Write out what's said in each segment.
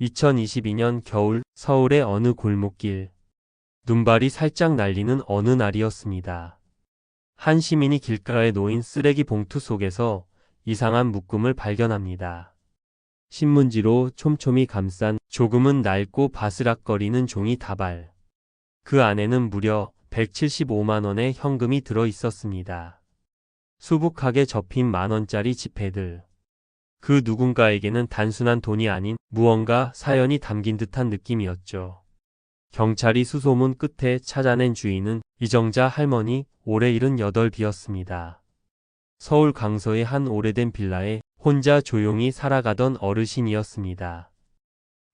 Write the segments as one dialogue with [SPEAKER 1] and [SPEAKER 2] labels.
[SPEAKER 1] 2022년 겨울 서울의 어느 골목길. 눈발이 살짝 날리는 어느 날이었습니다. 한 시민이 길가에 놓인 쓰레기 봉투 속에서 이상한 묶음을 발견합니다. 신문지로 촘촘히 감싼 조금은 낡고 바스락거리는 종이 다발. 그 안에는 무려 175만 원의 현금이 들어 있었습니다. 수북하게 접힌 만원짜리 지폐들. 그 누군가에게는 단순한 돈이 아닌 무언가 사연이 담긴 듯한 느낌이었죠. 경찰이 수소문 끝에 찾아낸 주인은 이정자 할머니 올해 78이었습니다. 서울 강서의 한 오래된 빌라에 혼자 조용히 살아가던 어르신이었습니다.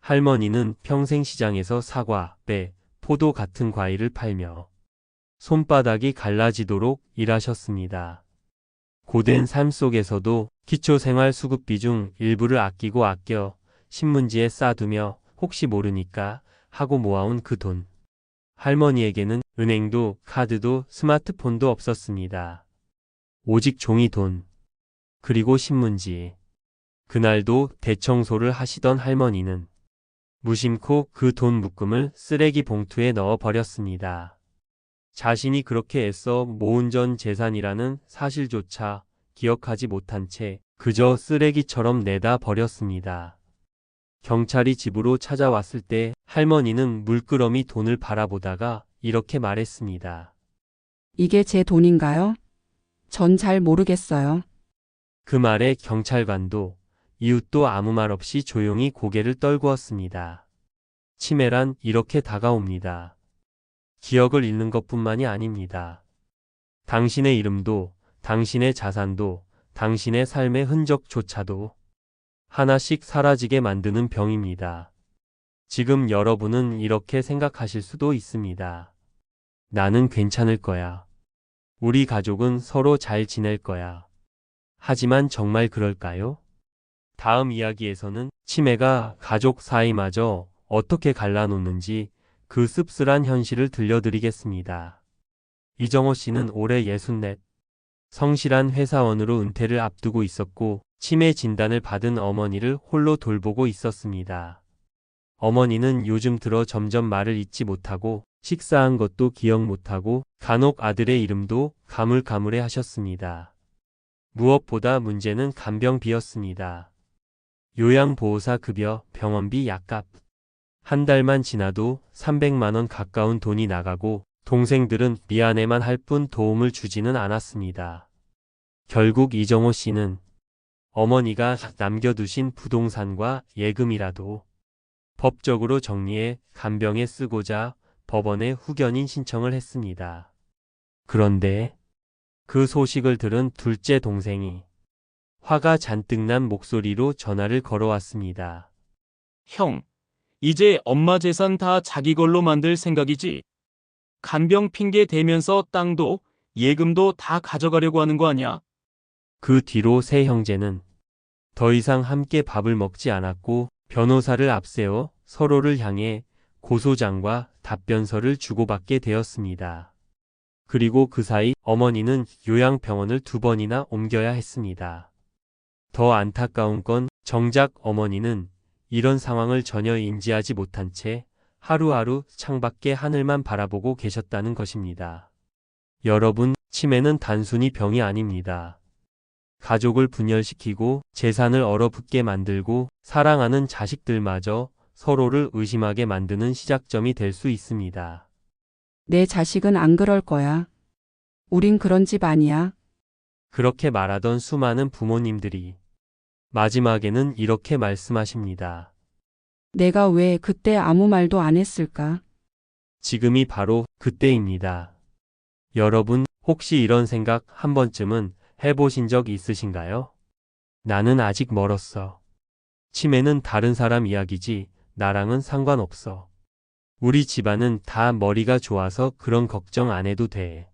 [SPEAKER 1] 할머니는 평생 시장에서 사과, 배, 포도 같은 과일을 팔며 손바닥이 갈라지도록 일하셨습니다. 고된 삶 속에서도 기초생활 수급비 중 일부를 아껴 신문지에 싸두며 혹시 모르니까 하고 모아온 그 돈. 할머니에게는 은행도 카드도 스마트폰도 없었습니다. 오직 종이돈. 그리고 신문지. 그날도 대청소를 하시던 할머니는 무심코 그 돈 묶음을 쓰레기 봉투에 넣어 버렸습니다. 자신이 그렇게 애써 모은 전 재산이라는 사실조차 기억하지 못한 채 그저 쓰레기처럼 내다 버렸습니다. 경찰이 집으로 찾아왔을 때 할머니는 물끄러미 돈을 바라보다가 이렇게 말했습니다.
[SPEAKER 2] 이게 제 돈인가요? 전 잘 모르겠어요.
[SPEAKER 1] 그 말에 경찰관도 이웃도 아무 말 없이 조용히 고개를 떨구었습니다. 치매란 이렇게 다가옵니다. 기억을 잃는 것뿐만이 아닙니다. 당신의 이름도, 당신의 자산도, 당신의 삶의 흔적조차도 하나씩 사라지게 만드는 병입니다. 지금 여러분은 이렇게 생각하실 수도 있습니다. 나는 괜찮을 거야. 우리 가족은 서로 잘 지낼 거야. 하지만 정말 그럴까요? 다음 이야기에서는 치매가 가족 사이마저 어떻게 갈라놓는지 그 씁쓸한 현실을 들려드리겠습니다. 이정호 씨는 올해 64, 성실한 회사원으로 은퇴를 앞두고 있었고 치매 진단을 받은 어머니를 홀로 돌보고 있었습니다. 어머니는 요즘 들어 점점 말을 잊지 못하고 식사한 것도 기억 못하고 간혹 아들의 이름도 가물가물해 하셨습니다. 무엇보다 문제는 간병비였습니다. 요양보호사 급여, 병원비, 약값. 한 달만 지나도 300만 원 가까운 돈이 나가고 동생들은 미안해만 할 뿐 도움을 주지는 않았습니다. 결국 이정호 씨는 어머니가 남겨두신 부동산과 예금이라도 법적으로 정리해 간병에 쓰고자 법원에 후견인 신청을 했습니다. 그런데 그 소식을 들은 둘째 동생이 화가 잔뜩 난 목소리로 전화를 걸어왔습니다.
[SPEAKER 3] 형, 이제 엄마 재산 다 자기 걸로 만들 생각이지? 간병 핑계 대면서 땅도 예금도 다 가져가려고 하는 거 아니야?
[SPEAKER 1] 그 뒤로 세 형제는 더 이상 함께 밥을 먹지 않았고 변호사를 앞세워 서로를 향해 고소장과 답변서를 주고받게 되었습니다. 그리고 그 사이 어머니는 요양병원을 2번이나 옮겨야 했습니다. 더 안타까운 건 정작 어머니는 이런 상황을 전혀 인지하지 못한 채 하루하루 창밖의 하늘만 바라보고 계셨다는 것입니다. 여러분, 치매는 단순히 병이 아닙니다. 가족을 분열시키고 재산을 얼어붙게 만들고 사랑하는 자식들마저 서로를 의심하게 만드는 시작점이 될 수 있습니다.
[SPEAKER 2] 내 자식은 안 그럴 거야. 우린 그런 집 아니야.
[SPEAKER 1] 그렇게 말하던 수많은 부모님들이 마지막에는 이렇게 말씀하십니다.
[SPEAKER 2] 내가 왜 그때 아무 말도 안 했을까?
[SPEAKER 1] 지금이 바로 그때입니다. 여러분, 혹시 이런 생각 한 번쯤은 해보신 적 있으신가요? 나는 아직 멀었어. 치매는 다른 사람 이야기지 나랑은 상관없어. 우리 집안은 다 머리가 좋아서 그런 걱정 안 해도 돼.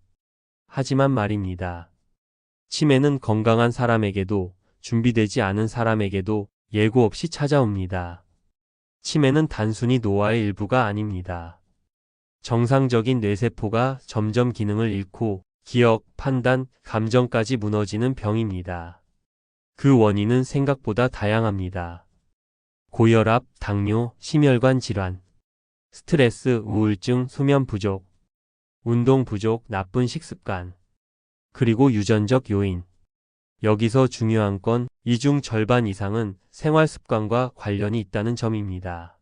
[SPEAKER 1] 하지만 말입니다. 치매는 건강한 사람에게도 준비되지 않은 사람에게도 예고 없이 찾아옵니다. 치매는 단순히 노화의 일부가 아닙니다. 정상적인 뇌세포가 점점 기능을 잃고 기억, 판단, 감정까지 무너지는 병입니다. 그 원인은 생각보다 다양합니다. 고혈압, 당뇨, 심혈관 질환, 스트레스, 우울증, 수면 부족, 운동 부족, 나쁜 식습관, 그리고 유전적 요인. 여기서 중요한 건 이 중 절반 이상은 생활 습관과 관련이 있다는 점입니다.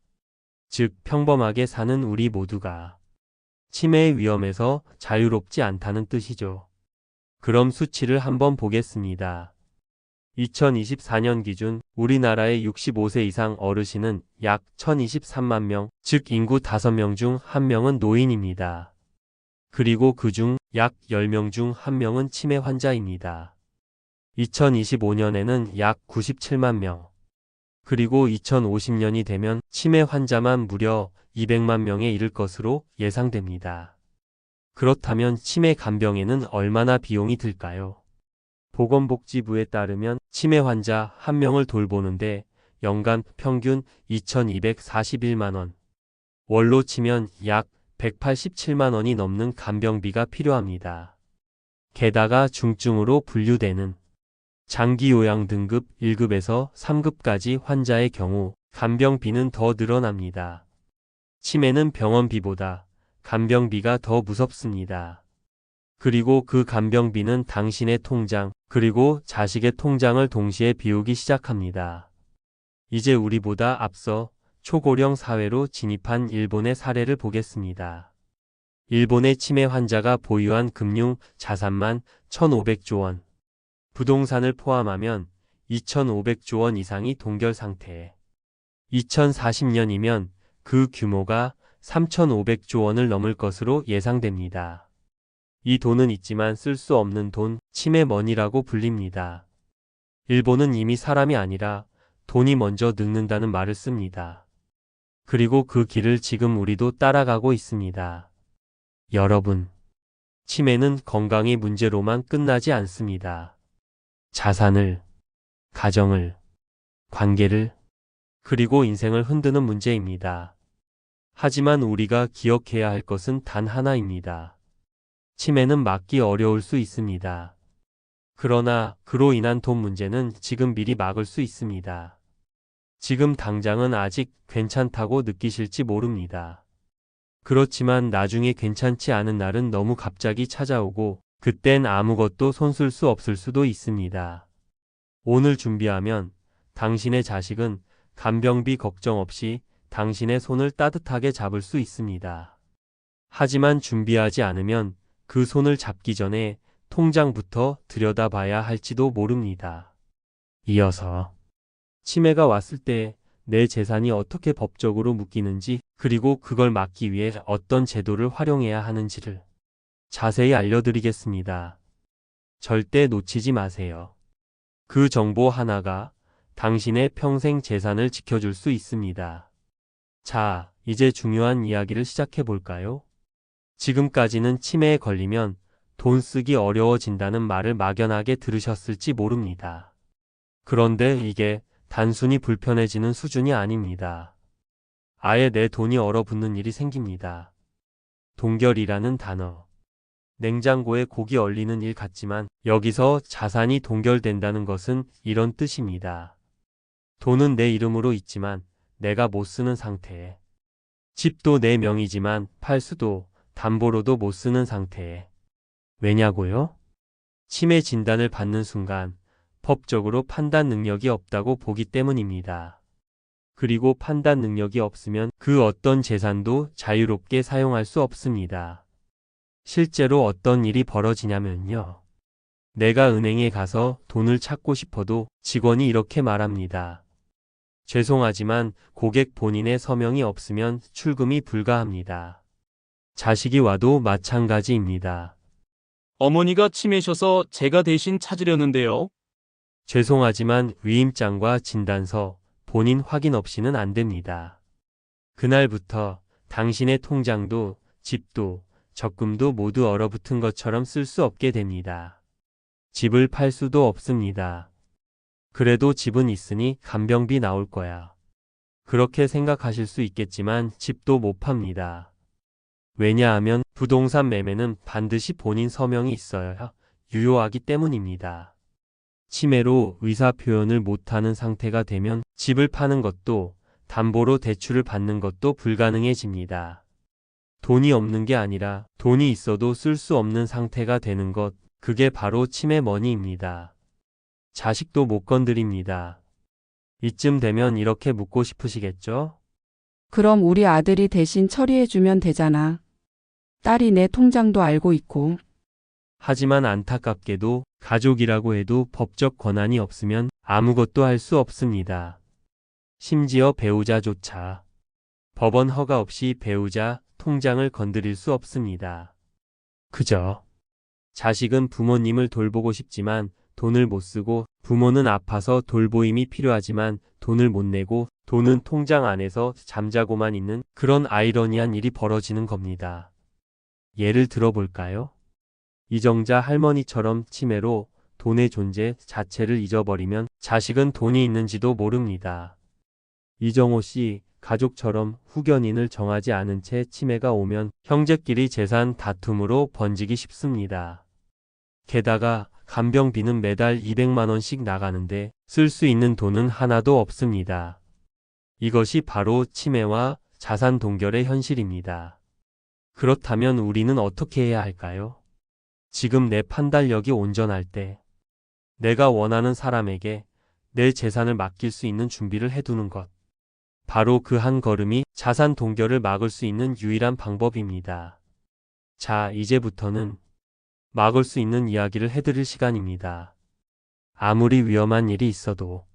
[SPEAKER 1] 즉, 평범하게 사는 우리 모두가 치매의 위험에서 자유롭지 않다는 뜻이죠. 그럼 수치를 한번 보겠습니다. 2024년 기준 우리나라의 65세 이상 어르신은 약 1023만 명, 즉 인구 5명 중 1명은 노인입니다. 그리고 그중 약 10명 중 1명은 치매 환자입니다. 2025년에는 약 97만 명, 그리고 2050년이 되면 치매 환자만 무려 200만 명에 이를 것으로 예상됩니다. 그렇다면 치매 간병에는 얼마나 비용이 들까요? 보건복지부에 따르면 치매 환자 1명을 돌보는데 연간 평균 2,241만 원, 월로 치면 약 187만 원이 넘는 간병비가 필요합니다. 게다가 중증으로 분류되는 장기 요양 등급 1급에서 3급까지 환자의 경우 간병비는 더 늘어납니다. 치매는 병원비보다 간병비가 더 무섭습니다. 그리고 그 간병비는 당신의 통장, 그리고 자식의 통장을 동시에 비우기 시작합니다. 이제 우리보다 앞서 초고령 사회로 진입한 일본의 사례를 보겠습니다. 일본의 치매 환자가 보유한 금융 자산만 1,500조 원, 부동산을 포함하면 2,500조 원 이상이 동결 상태. 2040년이면 그 규모가 3,500조 원을 넘을 것으로 예상됩니다. 이 돈은 있지만 쓸 수 없는 돈, 치매머니라고 불립니다. 일본은 이미 사람이 아니라 돈이 먼저 늙는다는 말을 씁니다. 그리고 그 길을 지금 우리도 따라가고 있습니다. 여러분, 치매는 건강의 문제로만 끝나지 않습니다. 자산을, 가정을, 관계를, 그리고 인생을 흔드는 문제입니다. 하지만 우리가 기억해야 할 것은 단 하나입니다. 치매는 막기 어려울 수 있습니다. 그러나 그로 인한 돈 문제는 지금 미리 막을 수 있습니다. 지금 당장은 아직 괜찮다고 느끼실지 모릅니다. 그렇지만 나중에 괜찮지 않은 날은 너무 갑자기 찾아오고 그땐 아무것도 손쓸 수 없을 수도 있습니다. 오늘 준비하면 당신의 자식은 간병비 걱정 없이 당신의 손을 따뜻하게 잡을 수 있습니다. 하지만 준비하지 않으면 그 손을 잡기 전에 통장부터 들여다봐야 할지도 모릅니다. 이어서 치매가 왔을 때 내 재산이 어떻게 법적으로 묶이는지, 그리고 그걸 막기 위해 어떤 제도를 활용해야 하는지를 자세히 알려드리겠습니다. 절대 놓치지 마세요. 그 정보 하나가 당신의 평생 재산을 지켜줄 수 있습니다. 자, 이제 중요한 이야기를 시작해 볼까요? 지금까지는 치매에 걸리면 돈 쓰기 어려워진다는 말을 막연하게 들으셨을지 모릅니다. 그런데 이게 단순히 불편해지는 수준이 아닙니다. 아예 내 돈이 얼어붙는 일이 생깁니다. 동결이라는 단어. 냉장고에 고기 얼리는 일 같지만 여기서 자산이 동결된다는 것은 이런 뜻입니다. 돈은 내 이름으로 있지만 내가 못 쓰는 상태에. 집도 내 명의지만 팔 수도 담보로도 못 쓰는 상태에. 왜냐고요? 치매 진단을 받는 순간 법적으로 판단 능력이 없다고 보기 때문입니다. 그리고 판단 능력이 없으면 그 어떤 재산도 자유롭게 사용할 수 없습니다. 실제로 어떤 일이 벌어지냐면요. 내가 은행에 가서 돈을 찾고 싶어도 직원이 이렇게 말합니다. 죄송하지만 고객 본인의 서명이 없으면 출금이 불가합니다. 자식이 와도 마찬가지입니다.
[SPEAKER 3] 어머니가 치매셔서 제가 대신 찾으려는데요.
[SPEAKER 1] 죄송하지만 위임장과 진단서, 본인 확인 없이는 안 됩니다. 그날부터 당신의 통장도 집도 적금도 모두 얼어붙은 것처럼 쓸 수 없게 됩니다. 집을 팔 수도 없습니다. 그래도 집은 있으니 간병비 나올 거야. 그렇게 생각하실 수 있겠지만 집도 못 팝니다. 왜냐하면 부동산 매매는 반드시 본인 서명이 있어야 유효하기 때문입니다. 치매로 의사 표현을 못하는 상태가 되면 집을 파는 것도 담보로 대출을 받는 것도 불가능해집니다. 돈이 없는 게 아니라 돈이 있어도 쓸 수 없는 상태가 되는 것, 그게 바로 치매머니입니다. 자식도 못 건드립니다. 이쯤 되면 이렇게 묻고 싶으시겠죠?
[SPEAKER 2] 그럼 우리 아들이 대신 처리해주면 되잖아. 딸이 내 통장도 알고 있고.
[SPEAKER 1] 하지만 안타깝게도 가족이라고 해도 법적 권한이 없으면 아무것도 할 수 없습니다. 심지어 배우자조차 법원 허가 없이 배우자 통장을 건드릴 수 없습니다. 그저 자식은 부모님을 돌보고 싶지만 돈을 못 쓰고 부모는 아파서 돌보임이 필요하지만 돈을 못 내고 돈은 통장 안에서 잠자고만 있는 그런 아이러니한 일이 벌어지는 겁니다. 예를 들어볼까요? 이정자 할머니처럼 치매로 돈의 존재 자체를 잊어버리면 자식은 돈이 있는지도 모릅니다. 이정호 씨 가족처럼 후견인을 정하지 않은 채 치매가 오면 형제끼리 재산 다툼으로 번지기 쉽습니다. 게다가 간병비는 매달 200만 원씩 나가는데 쓸 수 있는 돈은 하나도 없습니다. 이것이 바로 치매와 자산 동결의 현실입니다. 그렇다면 우리는 어떻게 해야 할까요? 지금 내 판단력이 온전할 때 내가 원하는 사람에게 내 재산을 맡길 수 있는 준비를 해두는 것. 바로 그 한 걸음이 자산 동결을 막을 수 있는 유일한 방법입니다. 자, 이제부터는 막을 수 있는 이야기를 해드릴 시간입니다. 아무리 위험한 일이 있어도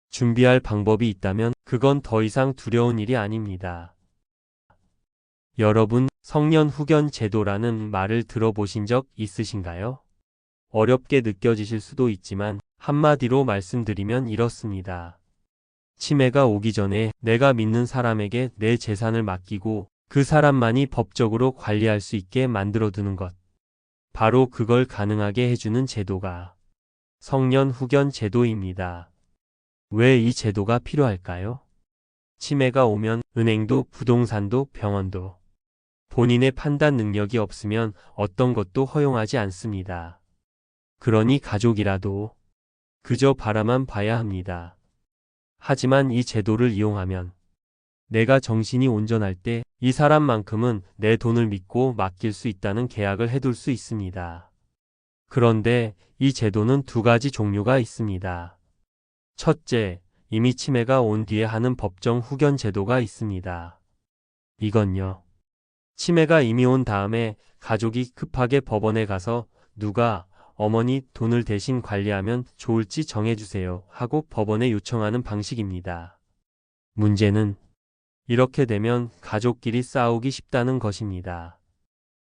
[SPEAKER 1] 준비할 방법이 있다면 그건 더 이상 두려운 일이 아닙니다. 여러분, 성년 후견 제도라는 말을 들어보신 적 있으신가요? 어렵게 느껴지실 수도 있지만 한마디로 말씀드리면 이렇습니다. 치매가 오기 전에 내가 믿는 사람에게 내 재산을 맡기고 그 사람만이 법적으로 관리할 수 있게 만들어두는 것. 바로 그걸 가능하게 해주는 제도가 성년 후견 제도입니다. 왜 이 제도가 필요할까요? 치매가 오면 은행도 부동산도 병원도 본인의 판단 능력이 없으면 어떤 것도 허용하지 않습니다. 그러니 가족이라도 그저 바라만 봐야 합니다. 하지만 이 제도를 이용하면 내가 정신이 온전할 때 이 사람만큼은 내 돈을 믿고 맡길 수 있다는 계약을 해둘 수 있습니다. 그런데 이 제도는 두 가지 종류가 있습니다. 첫째, 이미 치매가 온 뒤에 하는 법정 후견 제도가 있습니다. 이건요. 치매가 이미 온 다음에 가족이 급하게 법원에 가서 누가 어머니 돈을 대신 관리하면 좋을지 정해주세요 하고 법원에 요청하는 방식입니다. 문제는 이렇게 되면 가족끼리 싸우기 쉽다는 것입니다.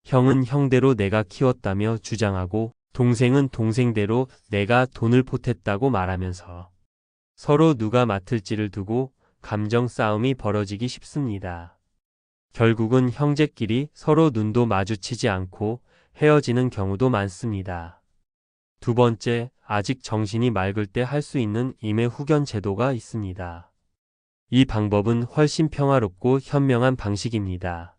[SPEAKER 1] 형은 형대로 내가 키웠다며 주장하고 동생은 동생대로 내가 돈을 보탰다고 말하면서 서로 누가 맡을지를 두고 감정 싸움이 벌어지기 쉽습니다. 결국은 형제끼리 서로 눈도 마주치지 않고 헤어지는 경우도 많습니다. 두 번째, 아직 정신이 맑을 때 할 수 있는 임해 후견 제도가 있습니다. 이 방법은 훨씬 평화롭고 현명한 방식입니다.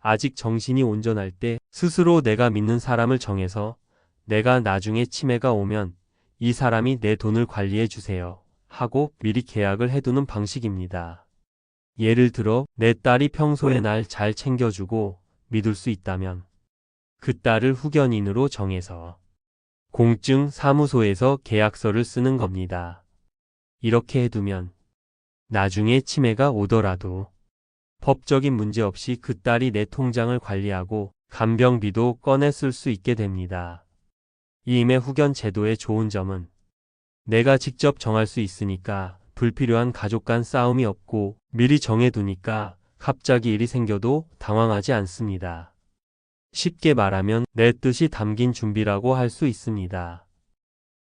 [SPEAKER 1] 아직 정신이 온전할 때 스스로 내가 믿는 사람을 정해서 내가 나중에 치매가 오면 이 사람이 내 돈을 관리해 주세요 하고 미리 계약을 해두는 방식입니다. 예를 들어 내 딸이 평소에 날 잘 챙겨주고 믿을 수 있다면 그 딸을 후견인으로 정해서 공증 사무소에서 계약서를 쓰는 겁니다. 이렇게 해두면 나중에 치매가 오더라도 법적인 문제 없이 그 딸이 내 통장을 관리하고 간병비도 꺼내 쓸 수 있게 됩니다. 이 임해 후견 제도의 좋은 점은 내가 직접 정할 수 있으니까 불필요한 가족 간 싸움이 없고 미리 정해두니까 갑자기 일이 생겨도 당황하지 않습니다. 쉽게 말하면 내 뜻이 담긴 준비라고 할 수 있습니다.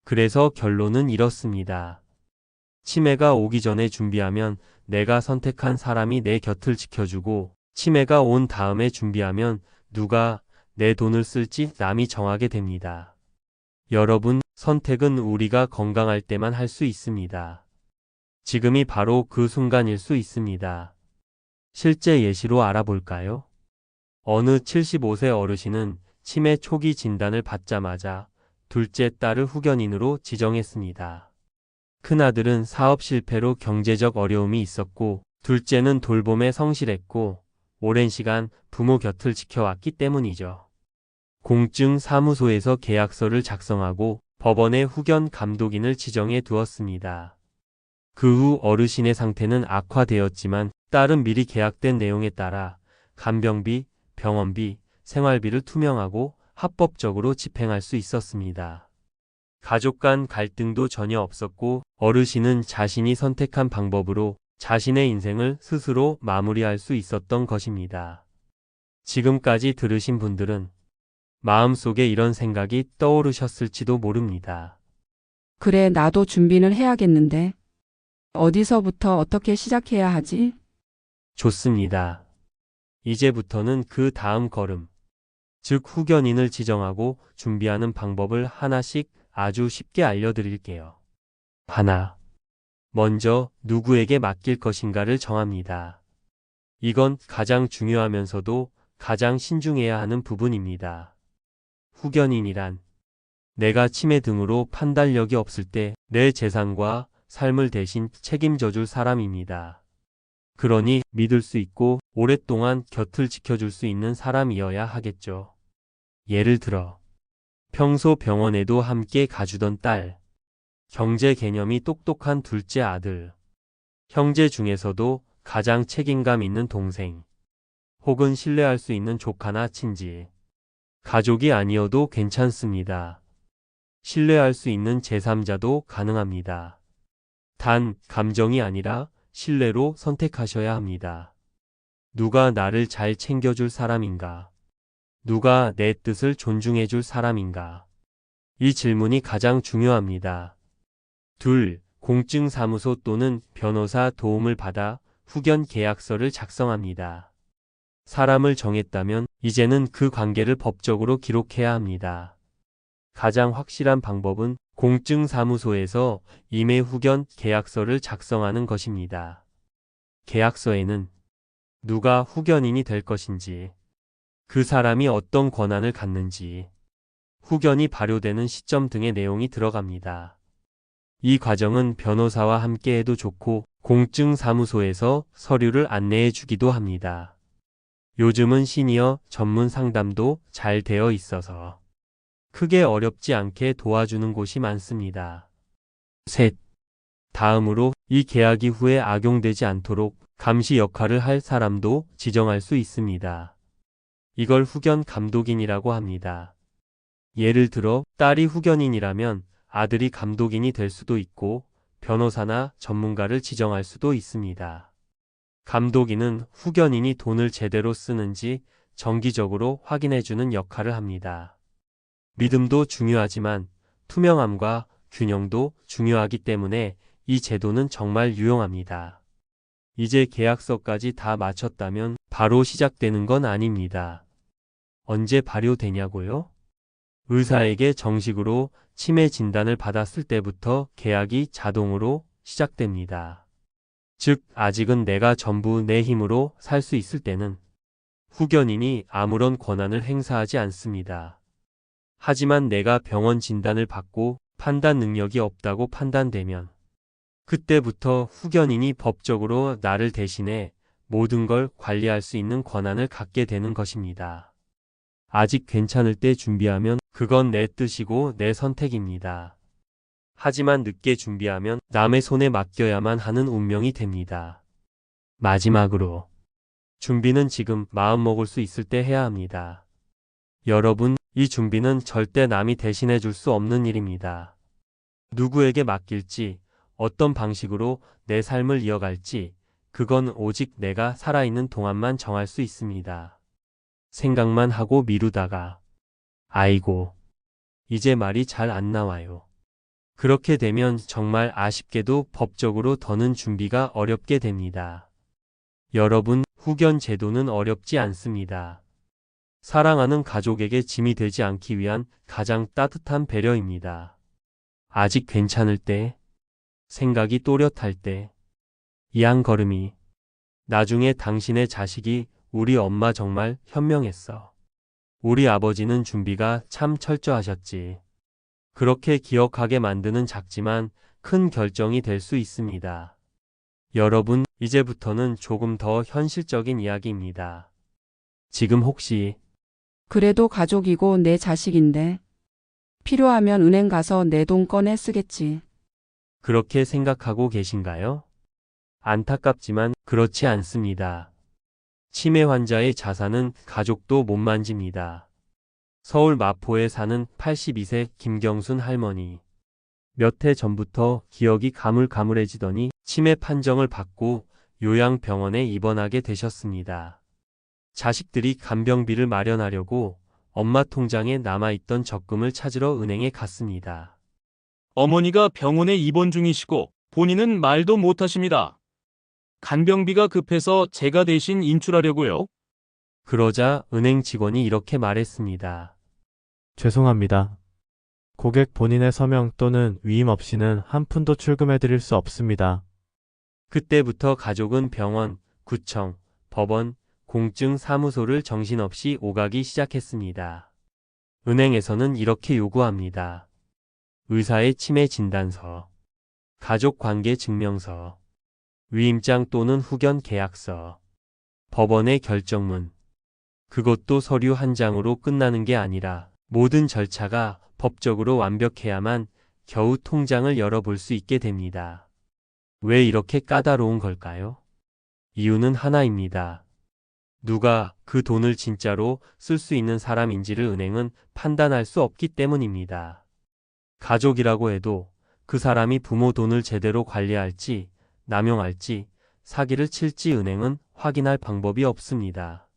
[SPEAKER 1] 그래서 결론은 이렇습니다. 치매가 오기 전에 준비하면 내가 선택한 사람이 내 곁을 지켜주고 치매가 온 다음에 준비하면 누가 내 돈을 쓸지 남이 정하게 됩니다. 여러분, 선택은 우리가 건강할 때만 할 수 있습니다. 지금이 바로 그 순간일 수 있습니다. 실제 예시로 알아볼까요? 어느 75세 어르신은 치매 초기 진단을 받자마자 둘째 딸을 후견인으로 지정했습니다. 큰아들은 사업 실패로 경제적 어려움이 있었고, 둘째는 돌봄에 성실했고, 오랜 시간 부모 곁을 지켜왔기 때문이죠. 공증 사무소에서 계약서를 작성하고 법원에 후견 감독인을 지정해 두었습니다. 그 후 어르신의 상태는 악화되었지만 딸은 미리 계약된 내용에 따라 간병비, 병원비, 생활비를 투명하고 합법적으로 집행할 수 있었습니다. 가족 간 갈등도 전혀 없었고 어르신은 자신이 선택한 방법으로 자신의 인생을 스스로 마무리할 수 있었던 것입니다. 지금까지 들으신 분들은 마음속에 이런 생각이 떠오르셨을지도 모릅니다.
[SPEAKER 2] 그래, 나도 준비는 해야겠는데. 어디서부터 어떻게 시작해야 하지?
[SPEAKER 1] 좋습니다. 이제부터는 그 다음 걸음, 즉 후견인을 지정하고 준비하는 방법을 하나씩 아주 쉽게 알려드릴게요. 하나, 먼저 누구에게 맡길 것인가를 정합니다. 이건 가장 중요하면서도 가장 신중해야 하는 부분입니다. 후견인이란 내가 치매 등으로 판단력이 없을 때 내 재산과 삶을 대신 책임져 줄 사람입니다. 그러니 믿을 수 있고 오랫동안 곁을 지켜줄 수 있는 사람이어야 하겠죠. 예를 들어 평소 병원에도 함께 가주던 딸, 경제 개념이 똑똑한 둘째 아들, 형제 중에서도 가장 책임감 있는 동생, 혹은 신뢰할 수 있는 조카나 친지, 가족이 아니어도 괜찮습니다. 신뢰할 수 있는 제3자도 가능합니다. 단, 감정이 아니라 신뢰로 선택하셔야 합니다. 누가 나를 잘 챙겨줄 사람인가? 누가 내 뜻을 존중해줄 사람인가? 이 질문이 가장 중요합니다. 둘, 공증사무소 또는 변호사 도움을 받아 후견 계약서를 작성합니다. 사람을 정했다면 이제는 그 관계를 법적으로 기록해야 합니다. 가장 확실한 방법은 공증사무소에서 임의 후견 계약서를 작성하는 것입니다. 계약서에는 누가 후견인이 될 것인지, 그 사람이 어떤 권한을 갖는지, 후견이 발효되는 시점 등의 내용이 들어갑니다. 이 과정은 변호사와 함께 해도 좋고 공증사무소에서 서류를 안내해 주기도 합니다. 요즘은 시니어 전문 상담도 잘 되어 있어서 크게 어렵지 않게 도와주는 곳이 많습니다. 셋. 다음으로 이 계약 이후에 악용되지 않도록 감시 역할을 할 사람도 지정할 수 있습니다. 이걸 후견 감독인이라고 합니다. 예를 들어 딸이 후견인이라면 아들이 감독인이 될 수도 있고 변호사나 전문가를 지정할 수도 있습니다. 감독인은 후견인이 돈을 제대로 쓰는지 정기적으로 확인해주는 역할을 합니다. 믿음도 중요하지만 투명함과 균형도 중요하기 때문에 이 제도는 정말 유용합니다. 이제 계약서까지 다 마쳤다면 바로 시작되는 건 아닙니다. 언제 발효되냐고요? 의사에게 정식으로 치매 진단을 받았을 때부터 계약이 자동으로 시작됩니다. 즉, 아직은 내가 전부 내 힘으로 살 수 있을 때는 후견인이 아무런 권한을 행사하지 않습니다. 하지만 내가 병원 진단을 받고 판단 능력이 없다고 판단되면 그때부터 후견인이 법적으로 나를 대신해 모든 걸 관리할 수 있는 권한을 갖게 되는 것입니다. 아직 괜찮을 때 준비하면 그건 내 뜻이고 내 선택입니다. 하지만 늦게 준비하면 남의 손에 맡겨야만 하는 운명이 됩니다. 마지막으로 준비는 지금 마음먹을 수 있을 때 해야 합니다. 여러분, 이 준비는 절대 남이 대신해 줄 수 없는 일입니다. 누구에게 맡길지, 어떤 방식으로 내 삶을 이어갈지, 그건 오직 내가 살아있는 동안만 정할 수 있습니다. 생각만 하고 미루다가, 아이고, 이제 말이 잘 안 나와요. 그렇게 되면 정말 아쉽게도 법적으로 더는 준비가 어렵게 됩니다. 여러분, 후견 제도는 어렵지 않습니다. 사랑하는 가족에게 짐이 되지 않기 위한 가장 따뜻한 배려입니다. 아직 괜찮을 때, 생각이 또렷할 때, 이 한 걸음이 나중에 당신의 자식이 우리 엄마 정말 현명했어. 우리 아버지는 준비가 참 철저하셨지. 그렇게 기억하게 만드는 작지만 큰 결정이 될 수 있습니다. 여러분, 이제부터는 조금 더 현실적인 이야기입니다. 지금 혹시
[SPEAKER 2] 그래도 가족이고 내 자식인데. 필요하면 은행 가서 내 돈 꺼내 쓰겠지.
[SPEAKER 1] 그렇게 생각하고 계신가요? 안타깝지만 그렇지 않습니다. 치매 환자의 자산은 가족도 못 만집니다. 서울 마포에 사는 82세 김경순 할머니. 몇 해 전부터 기억이 가물가물해지더니 치매 판정을 받고 요양병원에 입원하게 되셨습니다. 자식들이 간병비를 마련하려고 엄마 통장에 남아있던 적금을 찾으러 은행에 갔습니다.
[SPEAKER 3] 어머니가 병원에 입원 중이시고 본인은 말도 못하십니다. 간병비가 급해서 제가 대신 인출하려고요.
[SPEAKER 1] 그러자 은행 직원이 이렇게 말했습니다.
[SPEAKER 4] 죄송합니다. 고객 본인의 서명 또는 위임 없이는 한 푼도 출금해 드릴 수 없습니다.
[SPEAKER 1] 그때부터 가족은 병원, 구청, 법원, 공증 사무소를 정신없이 오가기 시작했습니다. 은행에서는 이렇게 요구합니다. 의사의 치매 진단서, 가족관계 증명서, 위임장 또는 후견 계약서, 법원의 결정문. 그것도 서류 한 장으로 끝나는 게 아니라 모든 절차가 법적으로 완벽해야만 겨우 통장을 열어볼 수 있게 됩니다. 왜 이렇게 까다로운 걸까요? 이유는 하나입니다. 누가 그 돈을 진짜로 쓸 수 있는 사람인지를 은행은 판단할 수 없기 때문입니다. 가족이라고 해도 그 사람이 부모 돈을 제대로 관리할지, 남용할지, 사기를 칠지 은행은 확인할 방법이 없습니다.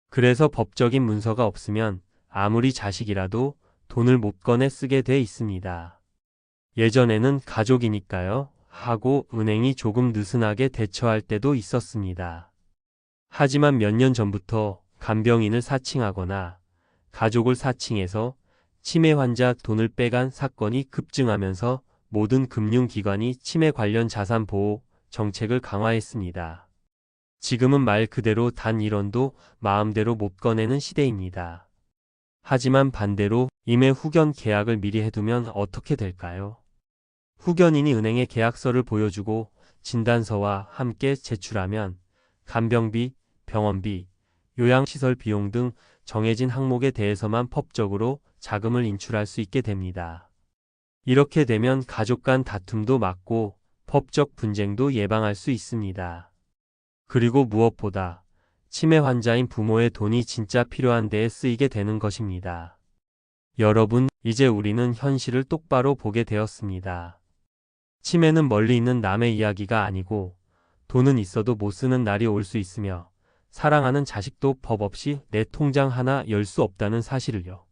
[SPEAKER 1] 그래서 법적인 문서가 없으면 아무리 자식이라도 돈을 못 꺼내 쓰게 돼 있습니다. 예전에는 가족이니까요 하고 은행이 조금 느슨하게 대처할 때도 있었습니다. 하지만 몇 년 전부터 간병인을 사칭하거나 가족을 사칭해서 치매 환자 돈을 빼간 사건이 급증하면서 모든 금융기관이 치매 관련 자산 보호 정책을 강화했습니다. 지금은 말 그대로 단 1원도 마음대로 못 꺼내는 시대입니다. 하지만 반대로 임해 후견 계약을 미리 해두면 어떻게 될까요? 후견인이 은행에 계약서를 보여주고 진단서와 함께 제출하면 간병비, 병원비, 요양시설 비용 등 정해진 항목에 대해서만 법적으로 자금을 인출할 수 있게 됩니다. 이렇게 되면 가족 간 다툼도 막고 법적 분쟁도 예방할 수 있습니다. 그리고 무엇보다 치매 환자인 부모의 돈이 진짜 필요한 데에 쓰이게 되는 것입니다. 여러분, 이제 우리는 현실을 똑바로 보게 되었습니다. 치매는 멀리 있는 남의 이야기가 아니고 돈은 있어도 못 쓰는 날이 올 수 있으며 사랑하는 자식도 법 없이 내 통장 하나 열 수 없다는 사실을요.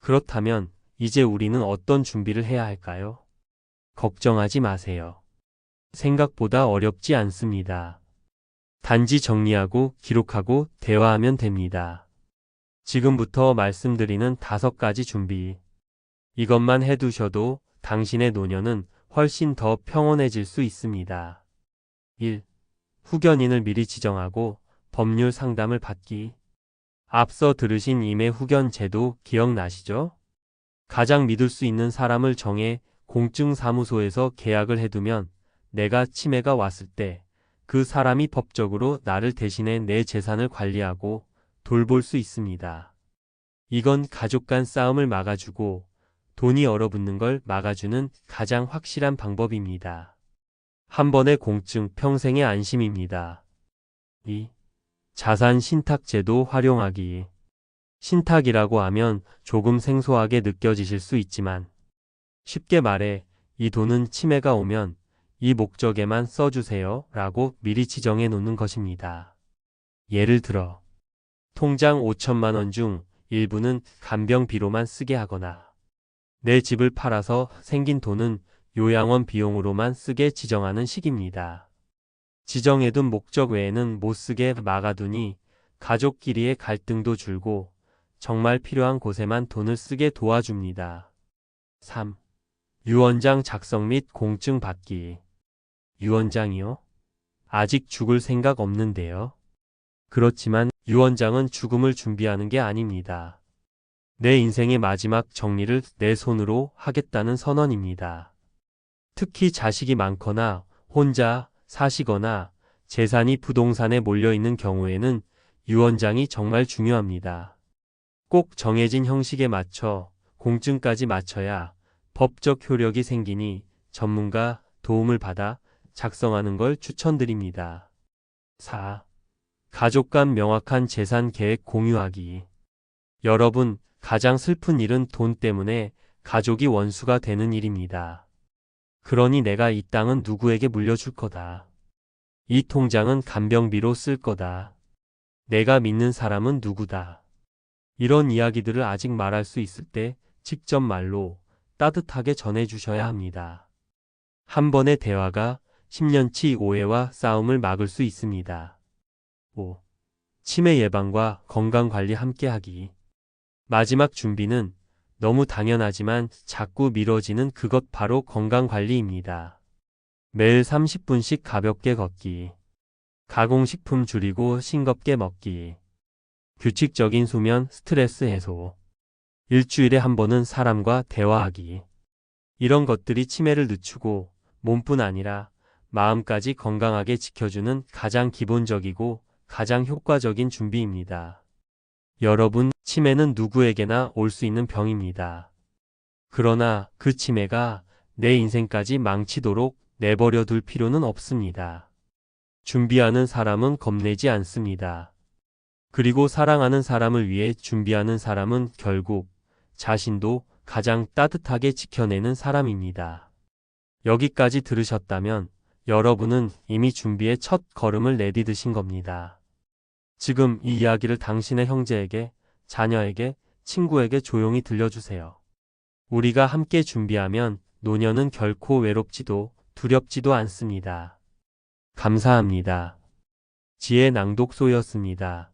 [SPEAKER 1] 그렇다면 이제 우리는 어떤 준비를 해야 할까요? 걱정하지 마세요. 생각보다 어렵지 않습니다. 단지 정리하고 기록하고 대화하면 됩니다. 지금부터 말씀드리는 5가지 준비. 이것만 해두셔도 당신의 노년은 훨씬 더 평온해질 수 있습니다. 1. 후견인을 미리 지정하고 법률 상담을 받기. 앞서 들으신 임해 후견 제도 기억나시죠? 가장 믿을 수 있는 사람을 정해 공증사무소에서 계약을 해두면 내가 치매가 왔을 때 그 사람이 법적으로 나를 대신해 내 재산을 관리하고 돌볼 수 있습니다. 이건 가족 간 싸움을 막아주고 돈이 얼어붙는 걸 막아주는 가장 확실한 방법입니다. 한 번의 공증, 평생의 안심입니다. 2. 자산 신탁제도 활용하기. 신탁이라고 하면 조금 생소하게 느껴지실 수 있지만 쉽게 말해 이 돈은 치매가 오면 이 목적에만 써주세요 라고 미리 지정해 놓는 것입니다. 예를 들어 통장 5천만 원 중 일부는 간병비로만 쓰게 하거나 내 집을 팔아서 생긴 돈은 요양원 비용으로만 쓰게 지정하는 식입니다. 지정해둔 목적 외에는 못 쓰게 막아두니 가족끼리의 갈등도 줄고 정말 필요한 곳에만 돈을 쓰게 도와줍니다. 3. 유언장 작성 및 공증 받기. 유언장이요? 아직 죽을 생각 없는데요. 그렇지만 유언장은 죽음을 준비하는 게 아닙니다. 내 인생의 마지막 정리를 내 손으로 하겠다는 선언입니다. 특히 자식이 많거나 혼자 사시거나 재산이 부동산에 몰려 있는 경우에는 유언장이 정말 중요합니다. 꼭 정해진 형식에 맞춰 공증까지 맞춰야 법적 효력이 생기니 전문가 도움을 받아 작성하는 걸 추천드립니다. 4. 가족 간 명확한 재산 계획 공유하기. 여러분, 가장 슬픈 일은 돈 때문에 가족이 원수가 되는 일입니다. 그러니 내가 이 땅은 누구에게 물려줄 거다. 이 통장은 간병비로 쓸 거다. 내가 믿는 사람은 누구다. 이런 이야기들을 아직 말할 수 있을 때 직접 말로 따뜻하게 전해주셔야 합니다. 한 번의 대화가 10년치 오해와 싸움을 막을 수 있습니다. 5. 치매 예방과 건강관리 함께하기. 마지막 준비는 너무 당연하지만 자꾸 미뤄지는 그것 바로 건강관리입니다. 매일 30분씩 가볍게 걷기. 가공식품 줄이고 싱겁게 먹기. 규칙적인 수면, 스트레스 해소. 일주일에 한 번은 사람과 대화하기. 이런 것들이 치매를 늦추고 몸뿐 아니라 마음까지 건강하게 지켜주는 가장 기본적이고 가장 효과적인 준비입니다. 여러분, 치매는 누구에게나 올 수 있는 병입니다. 그러나 그 치매가 내 인생까지 망치도록 내버려 둘 필요는 없습니다. 준비하는 사람은 겁내지 않습니다. 그리고 사랑하는 사람을 위해 준비하는 사람은 결국 자신도 가장 따뜻하게 지켜내는 사람입니다. 여기까지 들으셨다면 여러분은 이미 준비의 첫 걸음을 내디디신 겁니다. 지금 이 이야기를 당신의 형제에게, 자녀에게, 친구에게 조용히 들려주세요. 우리가 함께 준비하면 노년은 결코 외롭지도 두렵지도 않습니다. 감사합니다. 지혜 낭독소였습니다.